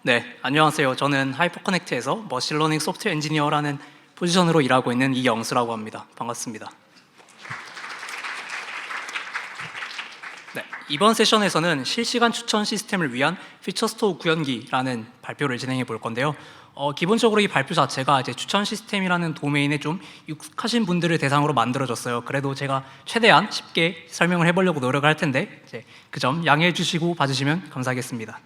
네, 안녕하세요. 저는 하이퍼커넥트에서 머신러닝 소프트웨어 엔지니어라는 포지션으로 일하고 있는 이영수라고 합니다. 반갑습니다. 네, 이번 세션에서는 실시간 추천 시스템을 위한 피처스토어 구현기라는 발표를 진행해 볼 건데요. 기본적으로 이 발표 자체가 이제 추천 시스템이라는 도메인에 좀 익숙하신 분들을 대상으로 만들어졌어요. 그래도 제가 최대한 쉽게 설명을 해보려고 노력을 할 텐데 그 점 양해해 주시고 봐주시면 감사하겠습니다.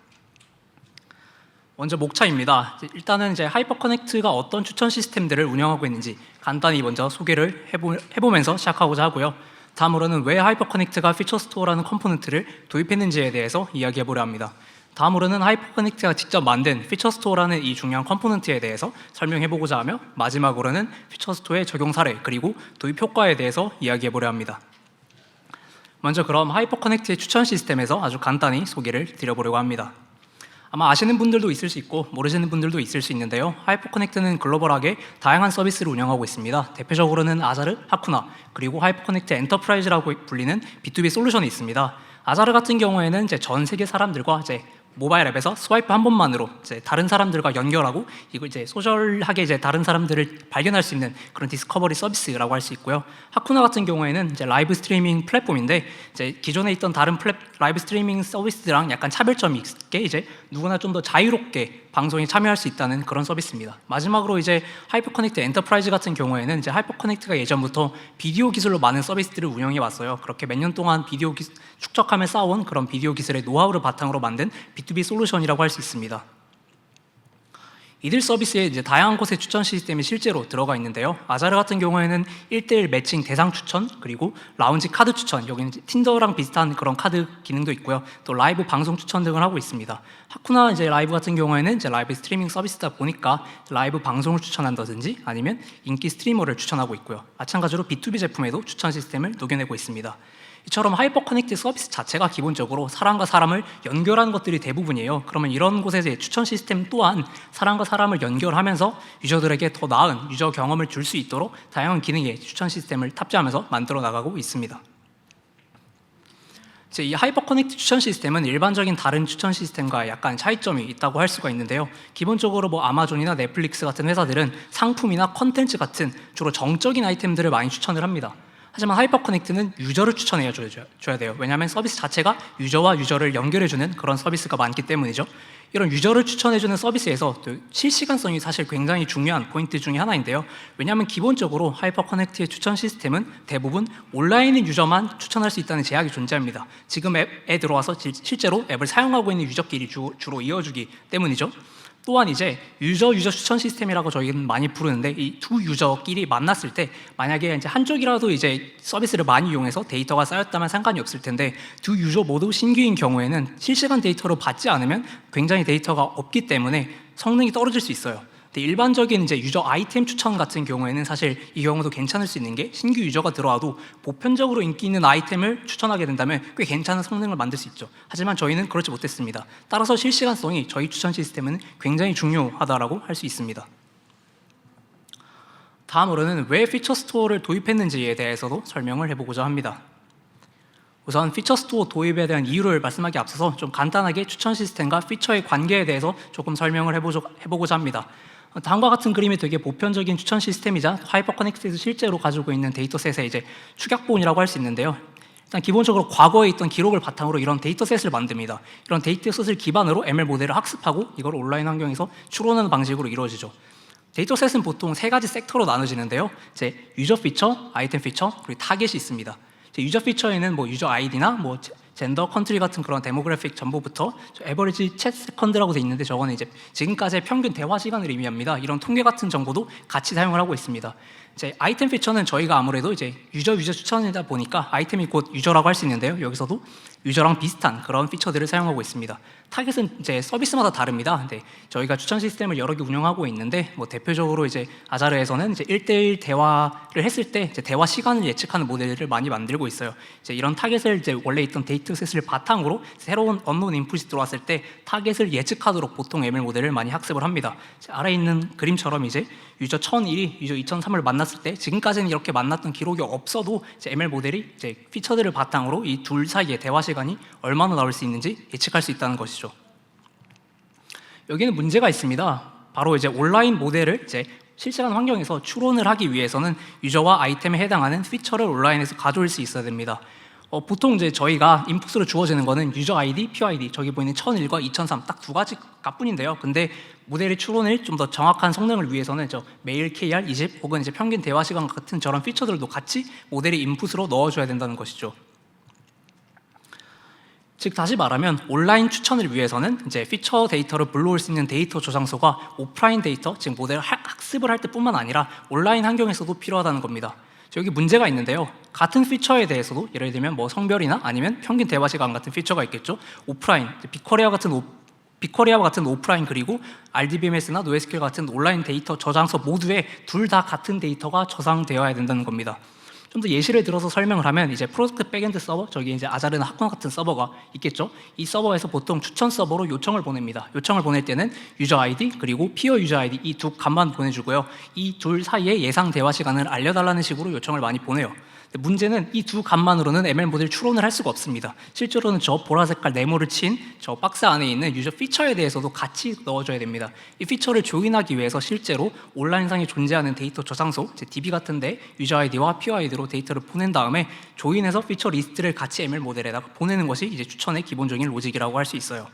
먼저 목차입니다. 일단은 이제 하이퍼커넥트가 어떤 추천 시스템들을 운영하고 있는지 간단히 먼저 소개를 해보면서 시작하고자 하고요. 다음으로는 왜 하이퍼커넥트가 피처스토어라는 컴포넌트를 도입했는지에 대해서 이야기해보려 합니다. 다음으로는 하이퍼커넥트가 직접 만든 피처스토어라는 이 중요한 컴포넌트에 대해서 설명해보고자 하며 마지막으로는 피처스토어의 적용 사례 그리고 도입 효과에 대해서 이야기해보려 합니다. 먼저 그럼 하이퍼커넥트의 추천 시스템에서 아주 간단히 소개를 드려보려고 합니다. 아마 아시는 분들도 있을 수 있고 모르시는 분들도 있을 수 있는데요. 하이퍼커넥트는 글로벌하게 다양한 서비스를 운영하고 있습니다. 대표적으로는 아자르, 하쿠나, 그리고 하이퍼커넥트 엔터프라이즈라고 불리는 B2B 솔루션이 있습니다. 아자르 같은 경우에는 이제 전 세계 사람들과 이제 모바일 앱에서 스와이프 한 번만으로 이제 다른 사람들과 연결하고 이걸 이제 소셜하게 이제 다른 사람들을 발견할 수 있는 그런 디스커버리 서비스라고 할 수 있고요. 하쿠나 같은 경우에는 이제 라이브 스트리밍 플랫폼인데 이제 기존에 있던 다른 라이브 스트리밍 서비스랑 약간 차별점이 있게 이제 누구나 좀 더 자유롭게 방송에 참여할 수 있다는 그런 서비스입니다. 마지막으로 이제 하이퍼커넥트 엔터프라이즈 같은 경우에는 이제 하이퍼커넥트가 예전부터 비디오 기술로 많은 서비스들을 운영해 왔어요. 그렇게 몇 년 동안 비디오 축적하며 쌓아온 그런 비디오 기술의 노하우를 바탕으로 만든 B2B 솔루션이라고 할 수 있습니다. 이들 서비스에 이제 다양한 곳의 추천 시스템이 실제로 들어가 있는데요. 아자르 같은 경우에는 1:1 매칭 대상 추천, 그리고 라운지 카드 추천, 여기는 틴더랑 비슷한 그런 카드 기능도 있고요. 또 라이브 방송 추천 등을 하고 있습니다. 하쿠나 이제 라이브 같은 경우에는 이제 라이브 스트리밍 서비스다 보니까 라이브 방송을 추천한다든지 아니면 인기 스트리머를 추천하고 있고요. 마찬가지로 B2B 제품에도 추천 시스템을 녹여내고 있습니다. 이처럼 하이퍼커넥트 서비스 자체가 기본적으로 사람과 사람을 연결하는 것들이 대부분이에요. 그러면 이런 곳에서 추천 시스템 또한 사람과 사람을 연결하면서 유저들에게 더 나은 유저 경험을 줄 수 있도록 다양한 기능의 추천 시스템을 탑재하면서 만들어 나가고 있습니다. 이 하이퍼커넥트 추천 시스템은 일반적인 다른 추천 시스템과 약간 차이점이 있다고 할 수가 있는데요. 기본적으로 뭐 아마존이나 넷플릭스 같은 회사들은 상품이나 컨텐츠 같은 주로 정적인 아이템들을 많이 추천을 합니다. 하지만 하이퍼커넥트는 유저를 추천해 줘야 돼요. 왜냐하면 서비스 자체가 유저와 유저를 연결해주는 그런 서비스가 많기 때문이죠. 이런 유저를 추천해주는 서비스에서 또 실시간성이 사실 굉장히 중요한 포인트 중에 하나인데요. 왜냐하면 기본적으로 하이퍼커넥트의 추천 시스템은 대부분 온라인인 유저만 추천할 수 있다는 제약이 존재합니다. 지금 앱에 들어와서 실제로 앱을 사용하고 있는 유저끼리 주로 이어주기 때문이죠. 또한 이제 유저 추천 시스템이라고 저희는 많이 부르는데 이 두 유저끼리 만났을 때 만약에 이제 한쪽이라도 이제 서비스를 많이 이용해서 데이터가 쌓였다면 상관이 없을 텐데 두 유저 모두 신규인 경우에는 실시간 데이터로 받지 않으면 굉장히 데이터가 없기 때문에 성능이 떨어질 수 있어요. 근데 일반적인 이제 유저 아이템 추천 같은 경우에는 사실 이 경우도 괜찮을 수 있는 게 신규 유저가 들어와도 보편적으로 인기 있는 아이템을 추천하게 된다면 꽤 괜찮은 성능을 만들 수 있죠. 하지만 저희는 그렇지 못했습니다. 따라서 실시간성이 저희 추천 시스템은 굉장히 중요하다라고 할 수 있습니다. 다음으로는 왜 피처 스토어를 도입했는지에 대해서도 설명을 해보고자 합니다. 우선 피처 스토어 도입에 대한 이유를 말씀하기 앞서서 좀 간단하게 추천 시스템과 피처의 관계에 대해서 조금 설명을 해보고자 합니다. 다음과 같은 그림이 되게 보편적인 추천 시스템이자 하이퍼커넥트에서 실제로 가지고 있는 데이터셋의 이제 축약본이라고 할 수 있는데요. 일단 기본적으로 과거에 있던 기록을 바탕으로 이런 데이터셋을 만듭니다. 이런 데이터셋을 기반으로 ML 모델을 학습하고 이걸 온라인 환경에서 추론하는 방식으로 이루어지죠. 데이터셋은 보통 세 가지 섹터로 나눠지는데요. 이제 유저 피처, 아이템 피처, 그리고 타겟이 있습니다. 유저 피처에는 뭐 유저 아이디나 뭐 젠더, 컨트리 같은 그런 데모그래픽 정보부터 에버리지 챗 세컨드라고 돼 있는데 저거는 이제 지금까지의 평균 대화 시간을 의미합니다. 이런 통계 같은 정보도 같이 사용을 하고 있습니다. 이제 아이템 피처는 저희가 아무래도 이제 유저 추천이다 보니까 아이템이 곧 유저라고 할 수 있는데요. 여기서도 유저랑 비슷한 그런 피처들을 사용하고 있습니다. 타겟은 이제 서비스마다 다릅니다. 근데 저희가 추천 시스템을 여러 개 운영하고 있는데 뭐 대표적으로 이제 아자르에서는 이제 1:1 대화를 했을 때 이제 대화 시간을 예측하는 모델을 많이 만들고 있어요. 이제 이런 타겟을 이제 원래 있던 데이터셋을 바탕으로 새로운 언론 인풋이 들어왔을 때 타겟을 예측하도록 보통 ML 모델을 많이 학습을 합니다. 아래에 있는 그림처럼 이제 유저 1001이 유저 2003을 만났을 때 지금까지는 이렇게 만났던 기록이 없어도 이제 ML 모델이 이제 피처들을 바탕으로 이 둘 사이의 대화 시간이 얼마나 나올 수 있는지 예측할 수 있다는 것이죠. 여기는 문제가 있습니다. 바로 이제 온라인 모델을 이제 실시간 환경에서 추론을 하기 위해서는 유저와 아이템에 해당하는 피처를 온라인에서 가져올 수 있어야 됩니다. 보통 이제 저희가 인풋으로 주어지는 거는 유저 아이디, PID, 저기 보이는 1001과 2003 딱 두 가지 값뿐인데요. 근데 모델의 추론을 좀 더 정확한 성능을 위해서는 매일 KR 20 혹은 이제 평균 대화 시간 같은 저런 피처들도 같이 모델의 인풋으로 넣어줘야 된다는 것이죠. 즉 다시 말하면 온라인 추천을 위해서는 이제 피처 데이터를 불러올 수 있는 데이터 저장소가 오프라인 데이터, 즉 모델 학습을 할 때뿐만 아니라 온라인 환경에서도 필요하다는 겁니다. 여기 문제가 있는데요. 같은 피처에 대해서도 예를 들면 뭐 성별이나 아니면 평균 대화 시간 같은 피처가 있겠죠. 오프라인, 빅코리아와 같은 오프라인 그리고 RDBMS나 NoSQL 같은 온라인 데이터 저장소 모두에 둘 다 같은 데이터가 저장되어야 된다는 겁니다. 좀 더 예시를 들어서 설명을 하면 이제 프로젝트 백엔드 서버, 저기 이제 아자르나 학원 같은 서버가 있겠죠. 이 서버에서 보통 추천 서버로 요청을 보냅니다. 요청을 보낼 때는 유저 아이디 그리고 피어 유저 아이디 이 두 값만 보내주고요. 이 둘 사이의 예상 대화 시간을 알려달라는 식으로 요청을 많이 보내요. 문제는 이 두 값만으로는 ML 모델 추론을 할 수가 없습니다. 실제로는 저 보라 색깔 네모를 친 저 박스 안에 있는 유저 피처에 대해서도 같이 넣어줘야 됩니다. 이 피처를 조인하기 위해서 실제로 온라인상에 존재하는 데이터 저장소, DB 같은데 유저 아이디와 피어 아이디로 데이터를 보낸 다음에 조인해서 피처 리스트를 같이 ML 모델에다가 보내는 것이 이제 추천의 기본적인 로직이라고 할 수 있어요.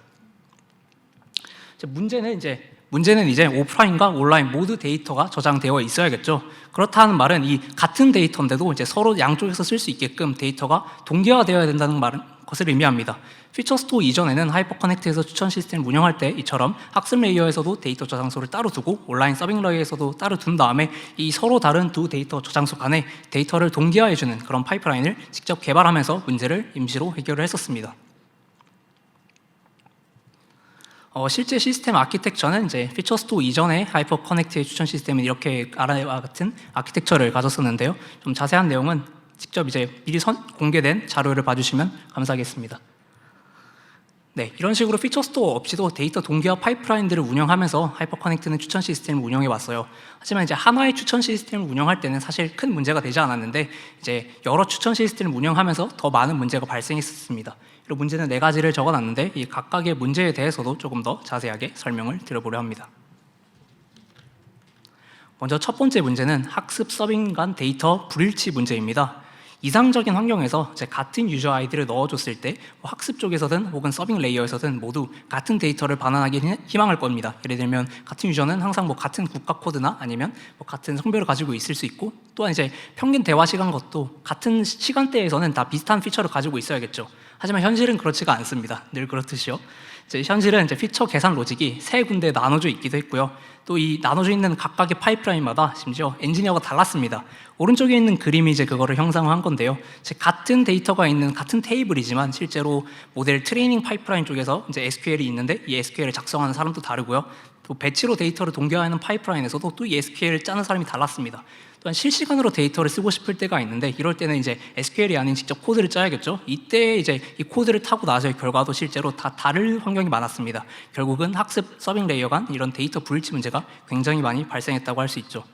문제는 이제 오프라인과 온라인 모두 데이터가 저장되어 있어야겠죠. 그렇다는 말은 이 같은 데이터인데도 이제 서로 양쪽에서 쓸 수 있게끔 데이터가 동기화되어야 된다는 것을 의미합니다. 피처스토어 이전에는 하이퍼커넥트에서 추천 시스템을 운영할 때 이처럼 학습 레이어에서도 데이터 저장소를 따로 두고 온라인 서빙 레이어에서도 따로 둔 다음에 이 서로 다른 두 데이터 저장소 간에 데이터를 동기화해주는 그런 파이프라인을 직접 개발하면서 문제를 임시로 해결을 했었습니다. 실제 시스템 아키텍처는 이제 피처스토어 이전에 하이퍼 커넥트의 추천 시스템은 이렇게 아래와 같은 아키텍처를 가졌었는데요. 좀 자세한 내용은 직접 이제 미리 공개된 자료를 봐주시면 감사하겠습니다. 네, 이런 식으로 피처스토어 없이도 데이터 동기화 파이프라인들을 운영하면서 하이퍼 커넥트는 추천 시스템을 운영해 왔어요. 하지만 이제 하나의 추천 시스템을 운영할 때는 사실 큰 문제가 되지 않았는데 이제 여러 추천 시스템을 운영하면서 더 많은 문제가 발생했습니다. 이 문제는 4가지를 적어놨는데 이 각각의 문제에 대해서도 조금 더 자세하게 설명을 드려보려 합니다. 먼저 첫 번째 문제는 학습 서빙 간 데이터 불일치 문제입니다. 이상적인 환경에서 같은 유저 아이디를 넣어줬을 때 학습 쪽에서든 혹은 서빙 레이어에서든 모두 같은 데이터를 반환하기 희망할 겁니다. 예를 들면 같은 유저는 항상 뭐 같은 국가 코드나 아니면 뭐 같은 성별을 가지고 있을 수 있고, 또한 이제 평균 대화 시간 것도 같은 시간대에서는 다 비슷한 피처를 가지고 있어야겠죠. 하지만 현실은 그렇지가 않습니다. 늘 그렇듯이요. 현실은 피처 계산 로직이 3군데 나눠져 있기도 했고요. 또 이 나눠져 있는 각각의 파이프라인마다 심지어 엔지니어가 달랐습니다. 오른쪽에 있는 그림이 이제 그거를 형상화한 건데요. 같은 데이터가 있는 같은 테이블이지만 실제로 모델 트레이닝 파이프라인 쪽에서 이제 SQL이 있는데 이 SQL을 작성하는 사람도 다르고요. 또 배치로 데이터를 동기화하는 파이프라인에서도 또 이 SQL을 짜는 사람이 달랐습니다. 또한 실시간으로 데이터를 쓰고 싶을 때가 있는데 이럴 때는 이제 SQL이 아닌 직접 코드를 짜야겠죠. 이때 이제 이 코드를 타고 나서의 결과도 실제로 다 다른 환경이 많았습니다. 결국은 학습 서빙 레이어 간 이런 데이터 불일치 문제가 굉장히 많이 발생했다고 할 수 있죠.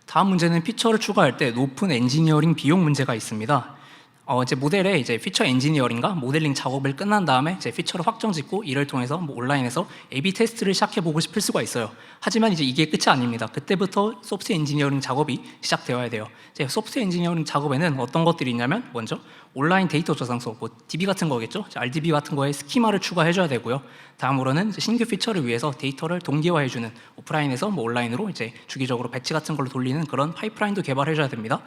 다음 문제는 피처를 추가할 때 높은 엔지니어링 비용 문제가 있습니다. 이제 모델의 이제 피처 엔지니어링과 모델링 작업을 끝난 다음에 이제 피처를 확정 짓고 이를 통해서 뭐 온라인에서 A/B 테스트를 시작해 보고 싶을 수가 있어요. 하지만 이제 이게 끝이 아닙니다. 그때부터 소프트웨어 엔지니어링 작업이 시작되어야 돼요. 이제 소프트웨어 엔지니어링 작업에는 어떤 것들이 있냐면 먼저 온라인 데이터 저장소, 뭐 DB 같은 거겠죠. RDB 같은 거에 스키마를 추가해줘야 되고요. 다음으로는 이제 신규 피처를 위해서 데이터를 동기화해주는 오프라인에서 뭐 온라인으로 이제 주기적으로 배치 같은 걸로 돌리는 그런 파이프라인도 개발해줘야 됩니다.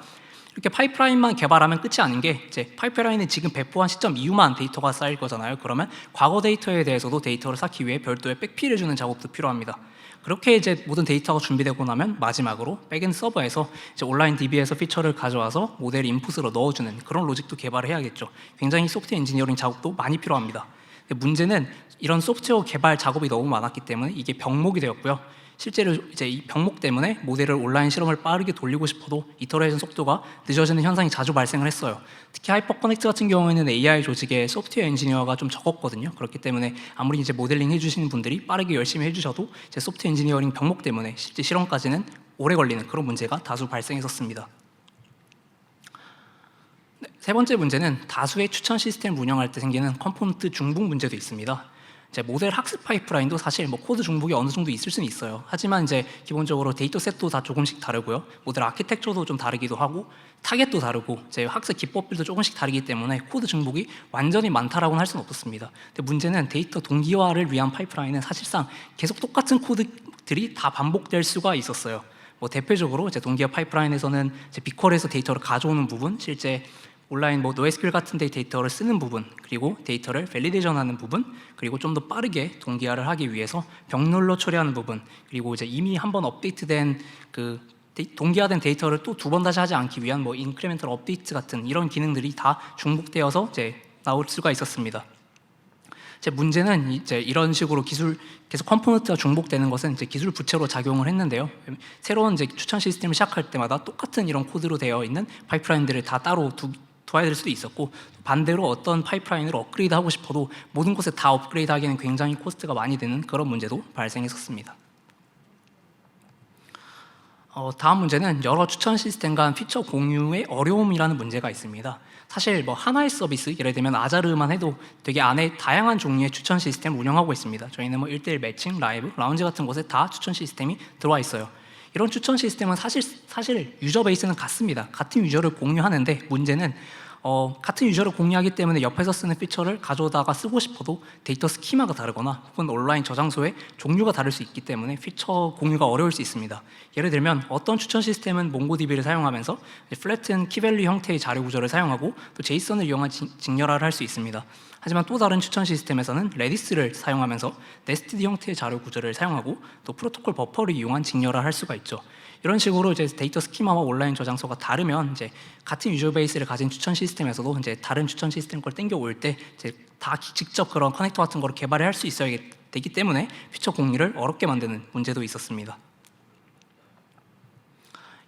이렇게 파이프라인만 개발하면 끝이 아닌 게 이제 파이프라인은 지금 배포한 시점 이후만 데이터가 쌓일 거잖아요. 그러면 과거 데이터에 대해서도 데이터를 쌓기 위해 별도의 백필을 주는 작업도 필요합니다. 그렇게 이제 모든 데이터가 준비되고 나면 마지막으로 백엔드 서버에서 이제 온라인 DB에서 피처를 가져와서 모델 인풋으로 넣어주는 그런 로직도 개발을 해야겠죠. 굉장히 소프트웨어 엔지니어링 작업도 많이 필요합니다. 문제는 이런 소프트웨어 개발 작업이 너무 많았기 때문에 이게 병목이 되었고요. 실제로 이제 이 병목 때문에 모델을 온라인 실험을 빠르게 돌리고 싶어도 이터레이션 속도가 늦어지는 현상이 자주 발생을 했어요. 특히 하이퍼커넥트 같은 경우에는 AI 조직에 소프트웨어 엔지니어가 좀 적었거든요. 그렇기 때문에 아무리 이제 모델링 해주시는 분들이 빠르게 열심히 해주셔도 이제 소프트웨어 엔지니어링 병목 때문에 실제 실험까지는 오래 걸리는 그런 문제가 다수 발생했었습니다. 네, 세 번째 문제는 다수의 추천 시스템을 운영할 때 생기는 컴포넌트 중복 문제도 있습니다. 이제 모델 학습 파이프라인도 사실 뭐 코드 중복이 어느 정도 있을 수는 있어요. 하지만 이제 기본적으로 데이터셋도 다 조금씩 다르고요. 모델 아키텍처도 좀 다르기도 하고 타겟도 다르고 이제 학습 기법들도 조금씩 다르기 때문에 코드 중복이 완전히 많다라고는 할 수는 없었습니다. 근데 문제는 데이터 동기화를 위한 파이프라인은 사실상 계속 똑같은 코드들이 다 반복될 수가 있었어요. 뭐 대표적으로 이제 동기화 파이프라인에서는 이제 빅쿼리에서 데이터를 가져오는 부분, 실제 온라인 뭐 NoSQL 같은 데 데이터를 쓰는 부분, 그리고 데이터를 밸리데이션하는 부분, 그리고 좀 더 빠르게 동기화를 하기 위해서 병렬로 처리하는 부분, 그리고 이제 이미 한번 업데이트된 그 동기화된 데이터를 또 두 번 다시 하지 않기 위한 뭐 인크리멘털 업데이트 같은 이런 기능들이 다 중복되어서 이제 나올 수가 있었습니다. 이제 문제는 이제 이런 식으로 기술 계속 컴포넌트가 중복되는 것은 이제 기술 부채로 작용을 했는데요. 새로운 이제 추천 시스템을 시작할 때마다 똑같은 이런 코드로 되어 있는 파이프라인들을 다 따로 두어야 될 수도 있었고, 반대로 어떤 파이프라인을 업그레이드하고 싶어도 모든 곳에 다 업그레이드하기에는 굉장히 코스트가 많이 드는 그런 문제도 발생했었습니다. 다음 문제는 여러 추천 시스템 간 피처 공유의 어려움이라는 문제가 있습니다. 사실 뭐 하나의 서비스, 예를 들면 아자르만 해도 되게 안에 다양한 종류의 추천 시스템을 운영하고 있습니다. 저희는 뭐 1:1 매칭, 라이브, 라운지 같은 곳에 다 추천 시스템이 들어와 있어요. 이런 추천 시스템은 사실 유저 베이스는 같습니다. 같은 유저를 공유하는데 문제는 같은 유저를 공유하기 때문에 옆에서 쓰는 피처를 가져다가 쓰고 싶어도 데이터 스키마가 다르거나 혹은 온라인 저장소의 종류가 다를 수 있기 때문에 피처 공유가 어려울 수 있습니다. 예를 들면 어떤 추천 시스템은 몽고DB를 사용하면서 플래튼 키밸류 형태의 자료 구조를 사용하고 또 제이슨을 이용한 직렬화를 할 수 있습니다. 하지만 또 다른 추천 시스템에서는 레디스를 사용하면서 네스티드 형태의 자료 구조를 사용하고 또 프로토콜 버퍼를 이용한 직렬화를 할 수가 있죠. 이런 식으로 이제 데이터 스키마와 온라인 저장소가 다르면 이제 같은 유저 베이스를 가진 추천 시스템에서도 이제 다른 추천 시스템 걸 땡겨 올 때 이제 다 직접 그런 커넥터 같은 거를 개발을 할 수 있어야 되기 때문에 피처 공유를 어렵게 만드는 문제도 있었습니다.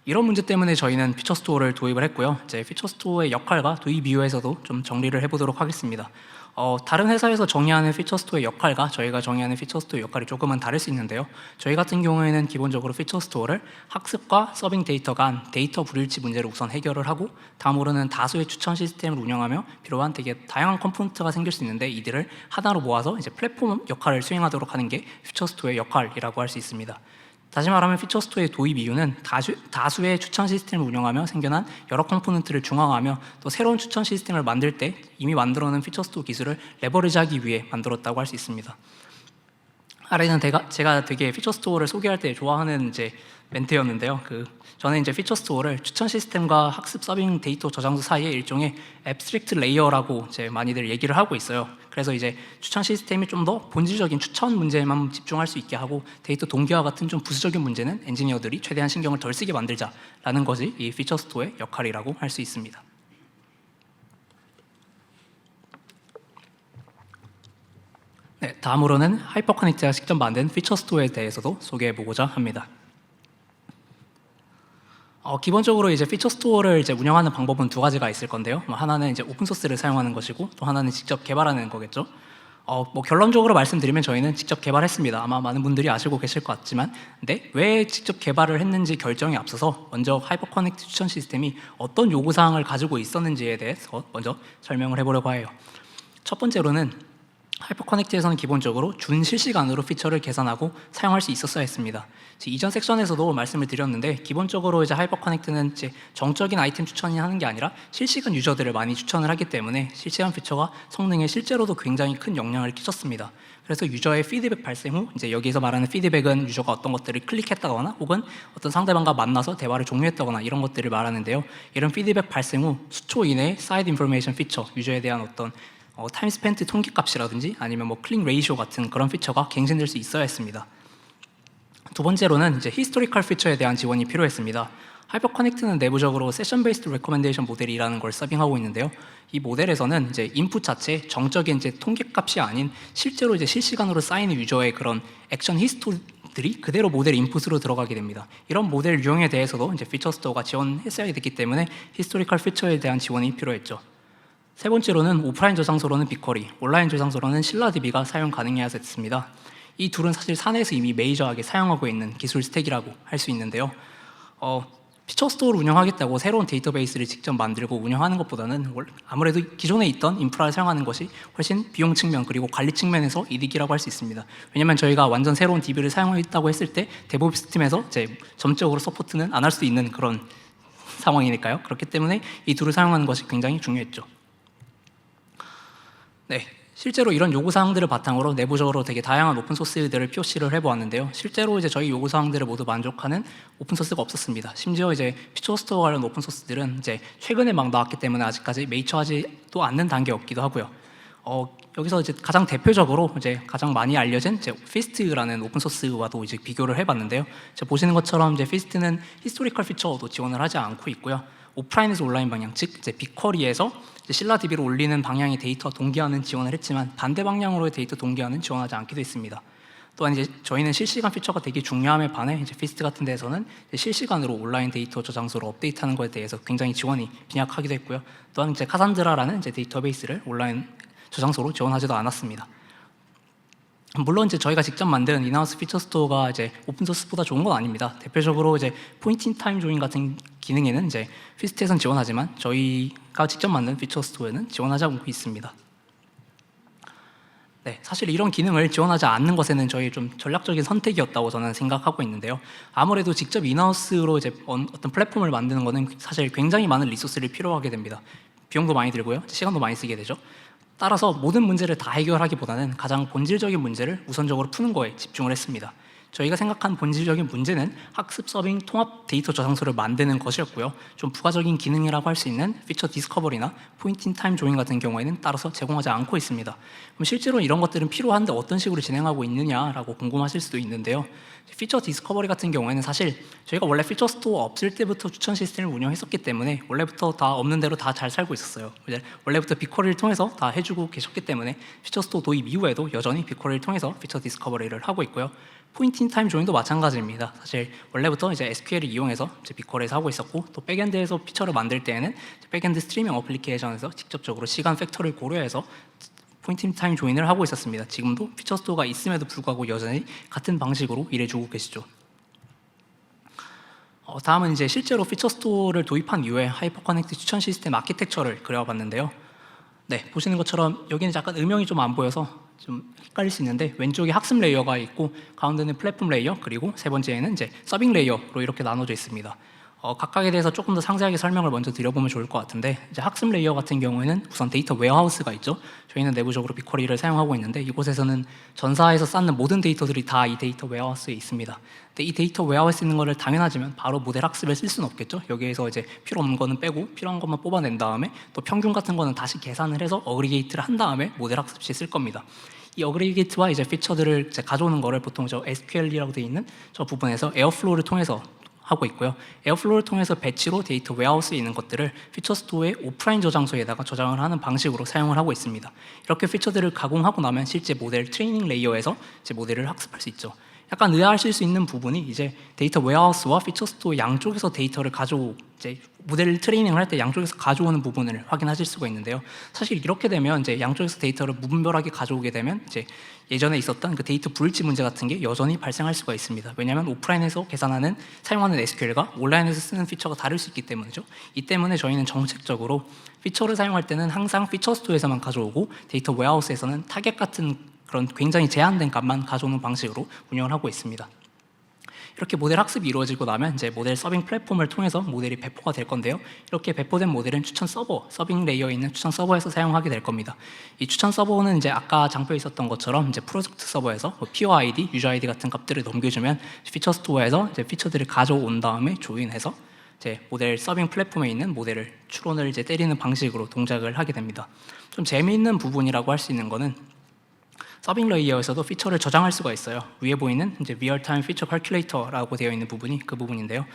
이런 문제 때문에 저희는 피처 스토어를 도입을 했고요. 이제 피처 스토어의 역할과 도입 이유에서도 좀 정리를 해보도록 하겠습니다. 다른 회사에서 정의하는 피처 스토어의 역할과 저희가 정의하는 피처 스토어의 역할이 조금은 다를 수 있는데요. 저희 같은 경우에는 기본적으로 피처 스토어를 학습과 서빙 데이터 간 데이터 불일치 문제를 우선 해결을 하고, 다음으로는 다수의 추천 시스템을 운영하며 필요한 되게 다양한 컴포넌트가 생길 수 있는데 이들을 하나로 모아서 이제 플랫폼 역할을 수행하도록 하는 게 피처 스토어의 역할이라고 할 수 있습니다. 다시 말하면 피처 스토어의 도입 이유는 다수의 추천 시스템을 운영하며 생겨난 여러 컴포넌트를 중화하며 또 새로운 추천 시스템을 만들 때 이미 만들어놓은 피처 스토어 기술을 레버리지하기 위해 만들었다고 할 수 있습니다. 아래는 제가 되게 피처 스토어를 소개할 때 좋아하는 이제 멘트였는데요. 저는 이제 피처 스토어를 추천 시스템과 학습 서빙 데이터 저장소 사이의 일종의 앱스트랙트 레이어라고 이제 많이들 얘기를 하고 있어요. 그래서 이제 추천 시스템이 좀 더 본질적인 추천 문제에만 집중할 수 있게 하고 데이터 동기화 같은 좀 부수적인 문제는 엔지니어들이 최대한 신경을 덜 쓰게 만들자라는 것이 이 피처 스토어의 역할이라고 할 수 있습니다. 네, 다음으로는 하이퍼커넥트가 직접 만든 피처 스토어에 대해서도 소개해보고자 합니다. 기본적으로 이제 피처 스토어를 이제 운영하는 방법은 두 가지가 있을 건데요. 하나는 이제 오픈 소스를 사용하는 것이고 또 하나는 직접 개발하는 거겠죠. 뭐 결론적으로 말씀드리면 저희는 직접 개발했습니다. 아마 많은 분들이 아시고 계실 것 같지만, 근데 왜 직접 개발을 했는지 결정에 앞서서 먼저 하이퍼커넥트 추천 시스템이 어떤 요구사항을 가지고 있었는지에 대해서 먼저 설명을 해보려고 해요. 첫 번째로는 하이퍼커넥트에서는 기본적으로 준실시간으로 피처를 계산하고 사용할 수 있었어야 했습니다. 이전 섹션에서도 말씀을 드렸는데 기본적으로 이제 하이퍼커넥트는 이제 정적인 아이템 추천이 하는 게 아니라 실시간 유저들을 많이 추천을 하기 때문에 실시간 피처가 성능에 실제로도 굉장히 큰 영향을 끼쳤습니다. 그래서 유저의 피드백 발생 후 이제 여기서 말하는 피드백은 유저가 어떤 것들을 클릭했다거나 혹은 어떤 상대방과 만나서 대화를 종료했다거나 이런 것들을 말하는데요. 이런 피드백 발생 후 수초 이내에 사이드 인포메이션 피처, 유저에 대한 어떤 타임 스펜트 통계값이라든지 아니면 뭐 클릭 레이쇼 같은 그런 피처가 갱신될 수 있어야 했습니다. 두 번째로는 이제 히스토리컬 피처에 대한 지원이 필요했습니다. 하이퍼커넥트는 내부적으로 세션 베이스드 레코멘데이션 모델이라는 걸 서빙하고 있는데요. 이 모델에서는 이제 인풋 자체 정적인 이제 통계값이 아닌 실제로 이제 실시간으로 쌓이는 유저의 그런 액션 히스토리들이 그대로 모델 인풋으로 들어가게 됩니다. 이런 모델 유형에 대해서도 이제 피처 스토어가 지원했어야 됐기 때문에 히스토리컬 피처에 대한 지원이 필요했죠. 세 번째로는 오프라인 저장소로는 빅쿼리, 온라인 저장소로는 신라DB가 사용 가능해야 됐습니다. 이 둘은 사실 사내에서 이미 메이저하게 사용하고 있는 기술 스택이라고 할 수 있는데요. 피처 스토어를 운영하겠다고 새로운 데이터베이스를 직접 만들고 운영하는 것보다는 아무래도 기존에 있던 인프라를 사용하는 것이 훨씬 비용 측면 그리고 관리 측면에서 이득이라고 할 수 있습니다. 왜냐하면 저희가 완전 새로운 DB를 사용했다고 했을 때 데브옵스 팀에서 이제 점적으로 서포트는 안 할 수 있는 그런 상황이니까요. 그렇기 때문에 이 둘을 사용하는 것이 굉장히 중요했죠. 네, 실제로 이런 요구사항들을 바탕으로 내부적으로 되게 다양한 오픈소스들을 POC를 해보았는데요. 실제로 이제 저희 요구사항들을 모두 만족하는 오픈소스가 없었습니다. 심지어 이제 피처스토어 관련 오픈소스들은 이제 최근에 막 나왔기 때문에 아직까지 메이처하지도 않는 단계였기도 하고요. 여기서 이제 가장 대표적으로 이제 가장 많이 알려진 이제 피스트라는 오픈소스와도 이제 비교를 해봤는데요. 보시는 것처럼 이제 피스트는 히스토리컬 피처도 지원을 하지 않고 있고요. 오프라인에서 온라인 방향, 즉 이제 빅쿼리에서 신라DB를 올리는 방향의 데이터 동기화는 지원을 했지만 반대 방향으로의 데이터 동기화는 지원하지 않기도 했습니다. 또한 이제 저희는 실시간 피처가 되게 중요함에 반해 이제 피스트 같은 데서는 실시간으로 온라인 데이터 저장소를 업데이트하는 것에 대해서 굉장히 지원이 빈약하기도 했고요. 또한 이제 카산드라라는 이제 데이터베이스를 온라인 저장소로 지원하지도 않았습니다. 물론 이제 저희가 직접 만든 인하우스 피처 스토어가 이제 오픈 소스보다 좋은 건 아닙니다. 대표적으로 이제 포인트 인 타임 조인 같은 기능에는 이제 피스트에선 지원하지만 저희가 직접 만든 피처 스토어에는 지원하지 않고 있습니다. 네, 사실 이런 기능을 지원하지 않는 것에는 저희 좀 전략적인 선택이었다고 저는 생각하고 있는데요. 아무래도 직접 인하우스로 이제 어떤 플랫폼을 만드는 것은 사실 굉장히 많은 리소스를 필요하게 됩니다. 비용도 많이 들고요, 시간도 많이 쓰게 되죠. 따라서 모든 문제를 다 해결하기보다는 가장 본질적인 문제를 우선적으로 푸는 거에 집중을 했습니다. 저희가 생각한 본질적인 문제는 학습 서빙 통합 데이터 저장소를 만드는 것이었고요. 좀 부가적인 기능이라고 할 수 있는 피처 디스커버리나 포인트 인 타임 조인 같은 경우에는 따라서 제공하지 않고 있습니다. 그럼 실제로 이런 것들은 필요한데 어떤 식으로 진행하고 있느냐라고 궁금하실 수도 있는데요. 피처 디스커버리 같은 경우에는 사실 저희가 원래 피처 스토어 없을 때부터 추천 시스템을 운영했었기 때문에 원래부터 다 없는 대로 다 잘 살고 있었어요. 원래부터 빅쿼리를 통해서 다 해주고 계셨기 때문에 피처 스토어 도입 이후에도 여전히 빅쿼리를 통해서 피처 디스커버리를 하고 있고요. 포인트 인 타임 조인도 마찬가지입니다. 사실 원래부터 이제 SQL을 이용해서 빅쿼리에서 하고 있었고, 또 백엔드에서 피처를 만들 때에는 백엔드 스트리밍 어플리케이션에서 직접적으로 시간 팩터를 고려해서 포인트 인 타임 조인을 하고 있었습니다. 지금도 피처 스토어가 있음에도 불구하고 여전히 같은 방식으로 일해주고 계시죠. 다음은 이제 실제로 피처 스토어를 도입한 이후에 하이퍼 커넥트 추천 시스템 아키텍처를 그려봤는데요. 네, 보시는 것처럼 여기는 약간 음영이 좀 안 보여서 좀 헷갈릴 수 있는데, 왼쪽에 학습 레이어가 있고 가운데는 플랫폼 레이어, 그리고 세 번째에는 이제 서빙 레이어로 이렇게 나눠져 있습니다. 각각에 대해서 조금 더 상세하게 설명을 먼저 드려보면 좋을 것 같은데, 이제 학습 레이어 같은 경우에는 우선 데이터 웨어하우스가 있죠. 저희는 내부적으로 빅쿼리를 사용하고 있는데, 이곳에서는 전사에서 쌓는 모든 데이터들이 다 이 데이터 웨어하우스에 있습니다. 근데 이 데이터 웨어하우스에 있는 거를 당연하지만 바로 모델 학습에 쓸 수는 없겠죠. 여기에서 이제 필요 없는 거는 빼고 필요한 것만 뽑아낸 다음에 또 평균 같은 거는 다시 계산을 해서 어그리게이트를 한 다음에 모델 학습 시에 쓸 겁니다. 이 어그리게이트와 이제 피처들을 이제 가져오는 거를 보통 저 SQL이라고 되어 있는 저 부분에서 에어플로우를 통해서 하고 있고요. 에어플로우를 통해서 배치로 데이터 웨어하우스에 있는 것들을 피처 스토어의 오프라인 저장소에다가 저장을 하는 방식으로 사용을 하고 있습니다. 이렇게 피처들을 가공하고 나면 실제 모델 트레이닝 레이어에서 이제 모델을 학습할 수 있죠. 약간 의아하실 수 있는 부분이 이제 데이터 웨어하우스와 피처 스토어 양쪽에서 데이터를 이제 모델 트레이닝을 할 때 양쪽에서 가져오는 부분을 확인하실 수가 있는데요. 사실 이렇게 되면 이제 양쪽에서 데이터를 무분별하게 가져오게 되면 이제 예전에 있었던 그 데이터 불일치 문제 같은 게 여전히 발생할 수가 있습니다. 왜냐하면 오프라인에서 사용하는 SQL과 온라인에서 쓰는 피처가 다를 수 있기 때문이죠. 이 때문에 저희는 정책적으로 피처를 사용할 때는 항상 피처 스토어에서만 가져오고 데이터 웨어하우스에서는 타겟 같은 그런 굉장히 제한된 값만 가져오는 방식으로 운영을 하고 있습니다. 이렇게 모델 학습이 이루어지고 나면 이제 모델 서빙 플랫폼을 통해서 모델이 배포가 될 건데요. 이렇게 배포된 모델은 추천 서버, 서빙 레이어에 있는 추천 서버에서 사용하게 될 겁니다. 이 추천 서버는 이제 아까 장표에 있었던 것처럼 이제 프로젝트 서버에서 PO ID, 유저 ID 같은 값들을 넘겨주면 피처 스토어에서 이제 피처들을 가져온 다음에 조인해서 이제 모델 서빙 플랫폼에 있는 모델을 추론을 이제 때리는 방식으로 동작을 하게 됩니다. 좀 재미있는 부분이라고 할 수 있는 거는 서빙 레이어에서도 피처를 저장할 수가 있어요. 위에 보이는 이제 리얼타임 피처 캘큘레이터라고 되어 있는 부분이 그 부분인데요.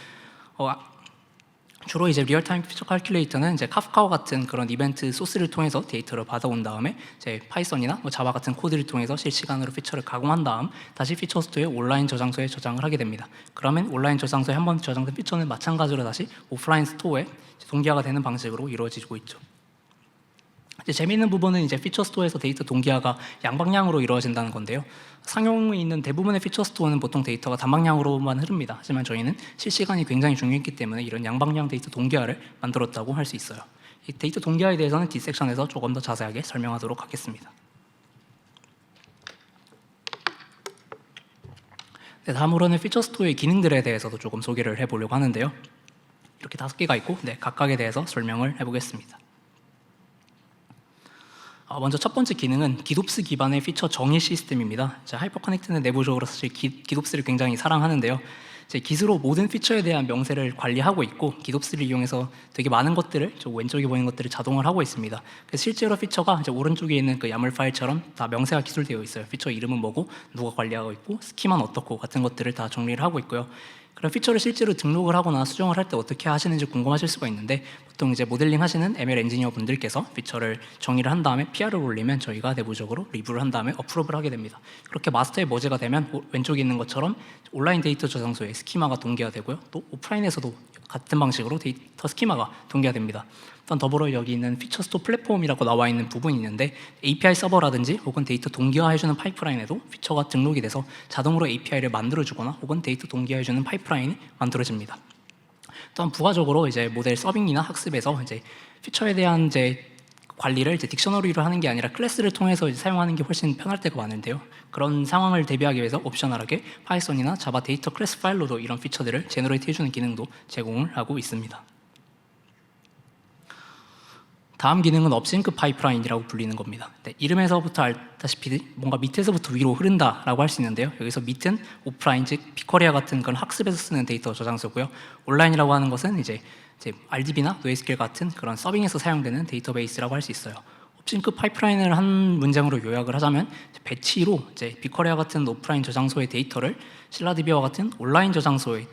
주로 이제 리얼타임 피처 캘큘레이터는 이제 카프카와 같은 그런 이벤트 소스를 통해서 데이터를 받아온 다음에 이제 파이썬이나 자바 같은 코드를 통해서 실시간으로 피처를 가공한 다음 다시 피처 스토어의 온라인 저장소에 저장을 하게 됩니다. 그러면 온라인 저장소에 한번 저장된 피처는 마찬가지로 다시 오프라인 스토어에 동기화가 되는 방식으로 이루어지고 있죠. 이제 재미있는 부분은 이제 피처 스토어에서 데이터 동기화가 양방향으로 이루어진다는 건데요. 상용에 있는 대부분의 피처 스토어는 보통 데이터가 단방향으로만 흐릅니다. 하지만 저희는 실시간이 굉장히 중요했기 때문에 이런 양방향 데이터 동기화를 만들었다고 할 수 있어요. 이 데이터 동기화에 대해서는 뒷섹션에서 조금 더 자세하게 설명하도록 하겠습니다. 네, 다음으로는 피처 스토어의 기능들에 대해서도 조금 소개를 해보려고 하는데요. 이렇게 5개가 있고 각각에 대해서 설명을 해보겠습니다. 먼저 첫 번째 기능은 기놉스 기반의 피처 정의 시스템입니다. 하이퍼커넥트는 내부적으로 사실 기놉스를 굉장히 사랑하는데요. 기스로 모든 피처에 대한 명세를 관리하고 있고 기놉스를 이용해서 되게 많은 것들을 왼쪽에 보이는 것들을 자동화를 하고 있습니다. 그래서 실제로 피처가 오른쪽에 있는 그 야물 파일처럼 다 명세가 기술되어 있어요. 피처 이름은 뭐고 누가 관리하고 있고 스키마는 어떻고 같은 것들을 다 정리를 하고 있고요. 그럼 피처를 실제로 등록을 하거나 수정을 할 때 어떻게 하시는지 궁금하실 수가 있는데 보통 이제 모델링 하시는 ML 엔지니어 분들께서 피처를 정의를 한 다음에 PR을 올리면 저희가 내부적으로 리뷰를 한 다음에 어프로브를 하게 됩니다. 그렇게 마스터에 머지가 되면 왼쪽에 있는 것처럼 온라인 데이터 저장소에 스키마가 동기화 되고요. 또 오프라인에서도 같은 방식으로 데이터 스키마가 동기화 됩니다. 또한 더불어 여기 있는 피처 스토어 플랫폼이라고 나와 있는 부분이 있는데 API 서버라든지 혹은 데이터 동기화해주는 파이프라인에도 피처가 등록이 돼서 자동으로 API를 만들어주거나 혹은 데이터 동기화해주는 파이프라인이 만들어집니다. 또한 부가적으로 이제 모델 서빙이나 학습에서 이제 피처에 대한 이제 관리를 이제 딕셔너리로 하는 게 아니라 클래스를 통해서 이제 사용하는 게 훨씬 편할 때가 많은데요. 그런 상황을 대비하기 위해서 옵셔널하게 파이썬이나 자바 데이터 클래스 파일로도 이런 피처들을 제너레이트 해주는 기능도 제공을 하고 있습니다. 다음 기능은 업싱크 파이프라인이라고 불리는 겁니다. 네, 이름에서부터 알다시피 뭔가 밑에서부터 위로 흐른다라고 할 수 있는데요. 여기서 밑은 오프라인, 즉 비쿼리아 같은 그런 학습에서 쓰는 데이터 저장소고요. 온라인이라고 하는 것은 이제 RDB나 NoSQL 같은 그런 서빙에서 사용되는 데이터베이스라고 할 수 있어요. 업싱크 파이프라인을 한 문장으로 요약을 하자면 배치로 이제 비쿼리아 같은 오프라인 저장소의 데이터를 신라DB와 같은 온라인 저장소에